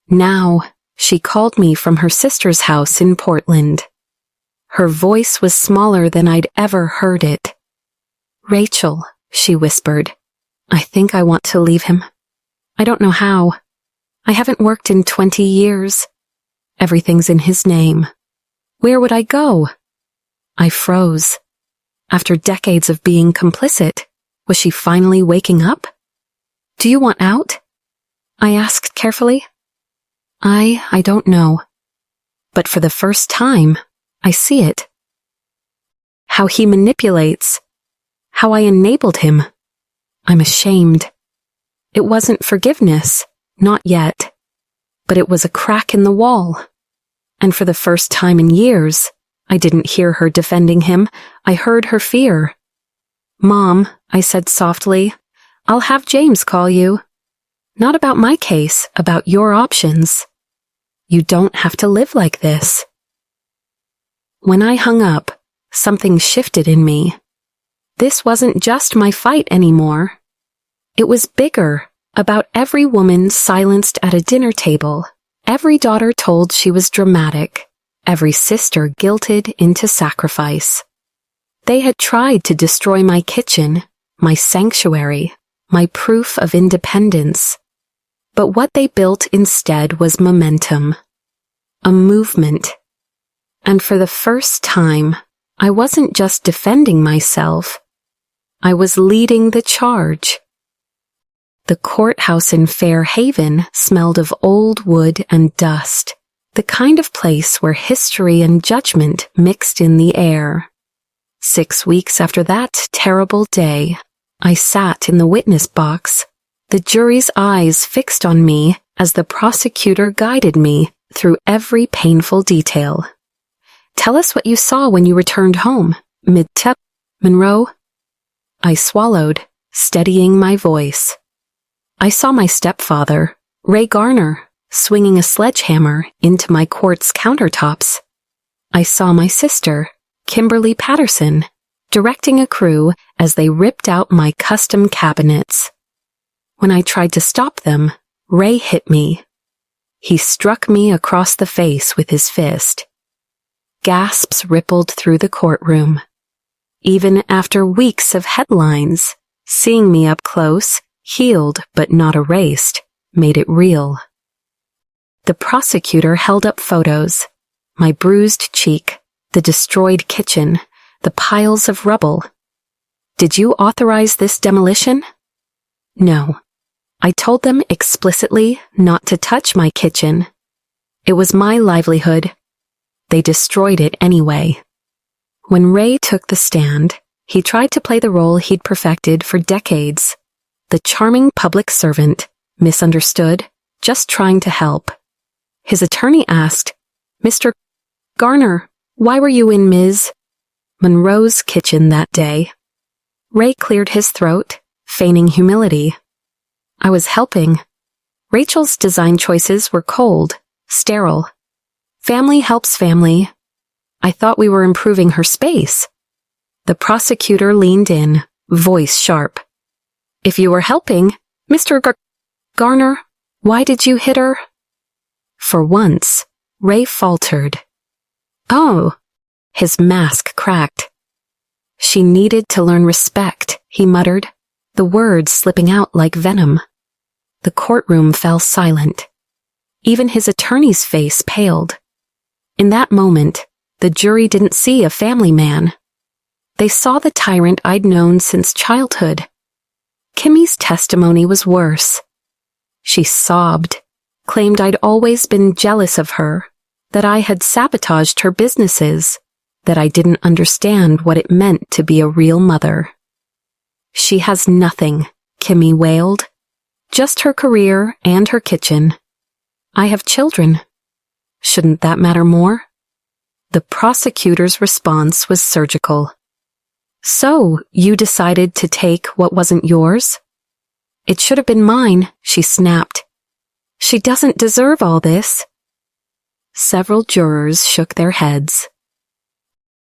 Now, she called me from her sister's house in Portland. Her voice was smaller than I'd ever heard it. "Rachel," she whispered, "I think I want to leave him. I don't know how. I haven't worked in 20 years. Everything's in his name. Where would I go?" I froze. After decades of being complicit, was she finally waking up? "Do you want out?" I asked carefully. I don't know. But for the first time, I see it. How he manipulates. How I enabled him. I'm ashamed. It wasn't forgiveness, not yet. But it was a crack in the wall. And for the first time in years, I didn't hear her defending him. I heard her fear. "Mom," I said softly, "I'll have James call you. Not about my case, about your options. You don't have to live like this." When I hung up, something shifted in me. This wasn't just my fight anymore. It was bigger, about every woman silenced at a dinner table, every daughter told she was dramatic, every sister guilted into sacrifice. They had tried to destroy my kitchen, my sanctuary, my proof of independence. But what they built instead was momentum, a movement. And for the first time, I wasn't just defending myself. I was leading the charge. The courthouse in Fair Haven smelled of old wood and dust. the kind of place where history and judgment mixed in the air. 6 weeks after that terrible day, I sat in the witness box, the jury's eyes fixed on me as the prosecutor guided me through every painful detail. "Tell us what you saw when you returned home, Monroe." I swallowed, steadying my voice. "I saw my stepfather, Ray Garner, swinging a sledgehammer into my quartz countertops. I saw my sister, Kimberly Patterson, directing a crew as they ripped out my custom cabinets. When I tried to stop them, Ray hit me. He struck me across the face with his fist. Gasps rippled through the courtroom. Even after weeks of headlines, seeing me up close, healed but not erased, made it real. The prosecutor held up photos, my bruised cheek, the destroyed kitchen, the piles of rubble. "Did you authorize this demolition?" "No. I told them explicitly not to touch my kitchen. It was my livelihood. They destroyed it anyway." When Ray took the stand, he tried to play the role he'd perfected for decades. The charming public servant, misunderstood, just trying to help. His attorney asked, "Mr. Garner, why were you in Ms. Monroe's kitchen that day?" Ray cleared his throat, feigning humility. "I was helping. Rachel's design choices were cold, sterile. Family helps family. I thought we were improving her space." The prosecutor leaned in, voice sharp. "If you were helping, Mr. Garner, why did you hit her?" For once, Ray faltered. "Oh," his mask cracked. "She needed to learn respect," he muttered, the words slipping out like venom. The courtroom fell silent. Even his attorney's face paled. In that moment, the jury didn't see a family man. They saw the tyrant I'd known since childhood. Kimmy's testimony was worse. She sobbed, claimed I'd always been jealous of her, that I had sabotaged her businesses, that I didn't understand what it meant to be a real mother. "She has nothing," Kimmy wailed. "Just her career and her kitchen. I have children. Shouldn't that matter more?" The prosecutor's response was surgical. "So, you decided to take what wasn't yours?" "It should have been mine," she snapped. "She doesn't deserve all this." Several jurors shook their heads.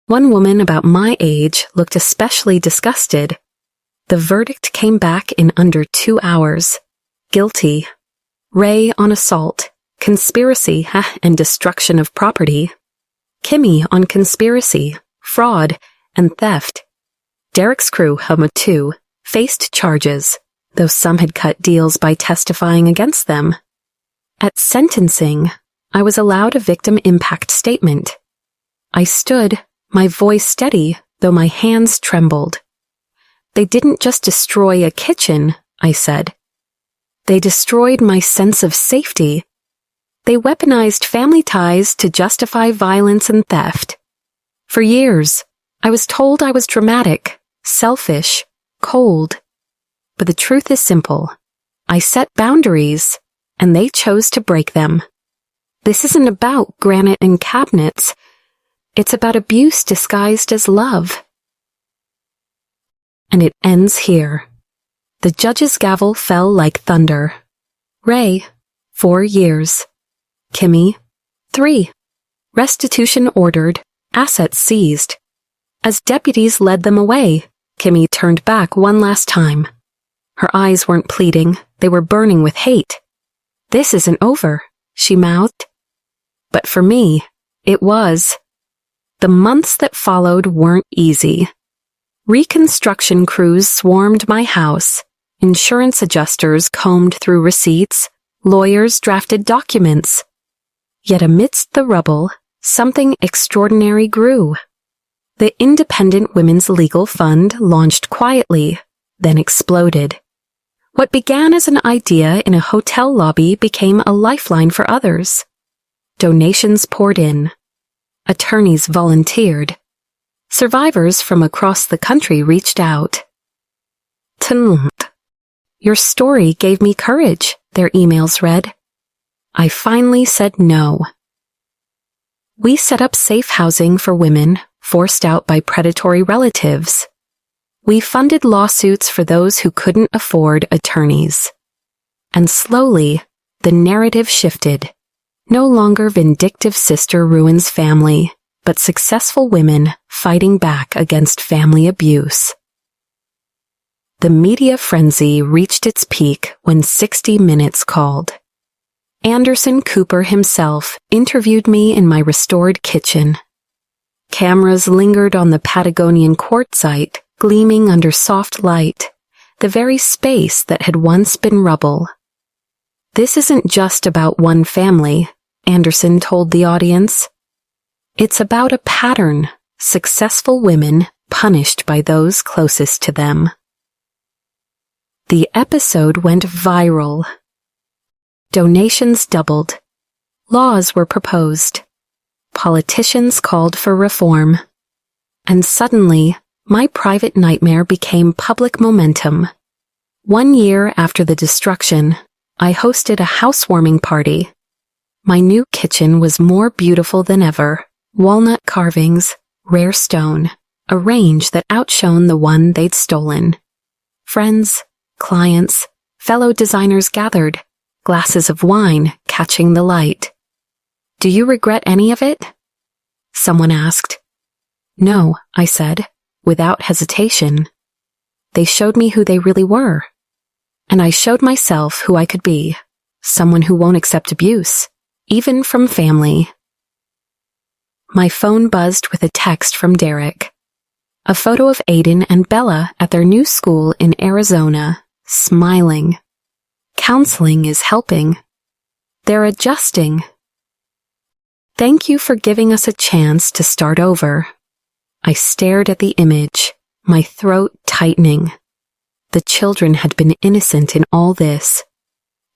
One woman about my age looked especially disgusted. The verdict came back in under 2 hours. Guilty. Ray on assault, conspiracy, and destruction of property. Kimmy on conspiracy, fraud, and theft. Derek's crew, too, faced charges, though some had cut deals by testifying against them. At sentencing, I was allowed a victim impact statement. I stood, my voice steady, though my hands trembled. "They didn't just destroy a kitchen," I said. "They destroyed my sense of safety. They weaponized family ties to justify violence and theft. For years, I was told I was dramatic, selfish, cold. But the truth is simple. I set boundaries, and they chose to break them. This isn't about granite and cabinets. It's about abuse disguised as love." And it ends here. The judge's gavel fell like thunder. Ray, 4 years. Kimmy, 3. Restitution ordered, assets seized. As deputies led them away, Kimmy turned back one last time. Her eyes weren't pleading, they were burning with hate. "This isn't over," she mouthed. But for me, it was. The months that followed weren't easy. Reconstruction crews swarmed my house. Insurance adjusters combed through receipts. Lawyers drafted documents. Yet amidst the rubble, something extraordinary grew. The Independent Women's Legal Fund launched quietly, then exploded. What began as an idea in a hotel lobby became a lifeline for others. Donations poured in. Attorneys volunteered. Survivors from across the country reached out. Your story gave me courage, their emails read. I finally said no. We set up safe housing for women forced out by predatory relatives. We funded lawsuits for those who couldn't afford attorneys. And slowly, the narrative shifted. No longer vindictive sister ruins family, but successful women fighting back against family abuse. The media frenzy reached its peak when 60 Minutes called. Anderson Cooper himself interviewed me in my restored kitchen. Cameras lingered on the Patagonian quartzite, gleaming under soft light, the very space that had once been rubble. This isn't just about one family, Anderson told the audience. It's about a pattern, successful women punished by those closest to them. The episode went viral. Donations doubled. Laws were proposed. Politicians called for reform. And suddenly, my private nightmare became public momentum. 1 year after the destruction, I hosted a housewarming party. My new kitchen was more beautiful than ever. Walnut carvings, rare stone, a range that outshone the one they'd stolen. Friends, clients, fellow designers gathered, glasses of wine catching the light. Do you regret any of it? Someone asked. No, I said, without hesitation. They showed me who they really were. And I showed myself who I could be, someone who won't accept abuse, even from family. My phone buzzed with a text from Derek. A photo of Aiden and Bella at their new school in Arizona, smiling. Counseling is helping. They're adjusting. Thank you for giving us a chance to start over. I stared at the image, my throat tightening. The children had been innocent in all this.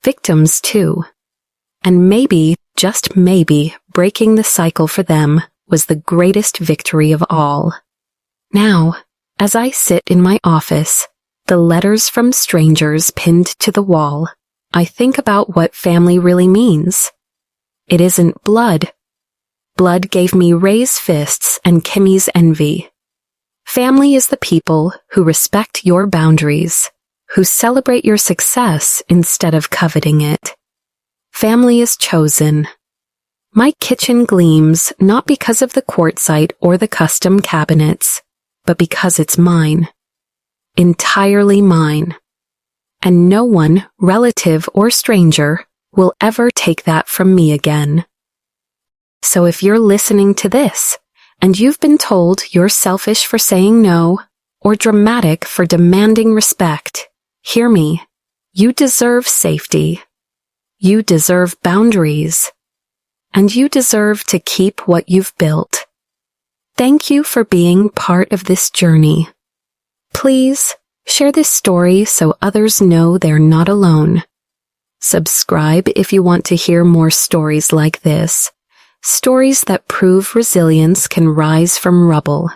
Victims, too. And maybe, just maybe, breaking the cycle for them was the greatest victory of all. Now, as I sit in my office, the letters from strangers pinned to the wall, I think about what family really means. It isn't blood. Blood gave me Ray's fists and Kimmy's envy. Family is the people who respect your boundaries, who celebrate your success instead of coveting it. Family is chosen. My kitchen gleams not because of the quartzite or the custom cabinets, but because it's mine. Entirely mine. And no one, relative or stranger, will ever take that from me again. So if you're listening to this, and you've been told you're selfish for saying no, or dramatic for demanding respect, hear me. You deserve safety. You deserve boundaries. And you deserve to keep what you've built. Thank you for being part of this journey. Please share this story so others know they're not alone. Subscribe if you want to hear more stories like this. Stories that prove resilience can rise from rubble.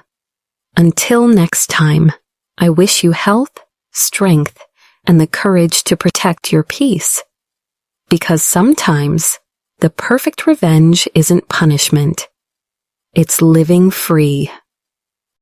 Until next time, I wish you health, strength, and the courage to protect your peace. Because sometimes, the perfect revenge isn't punishment. It's living free.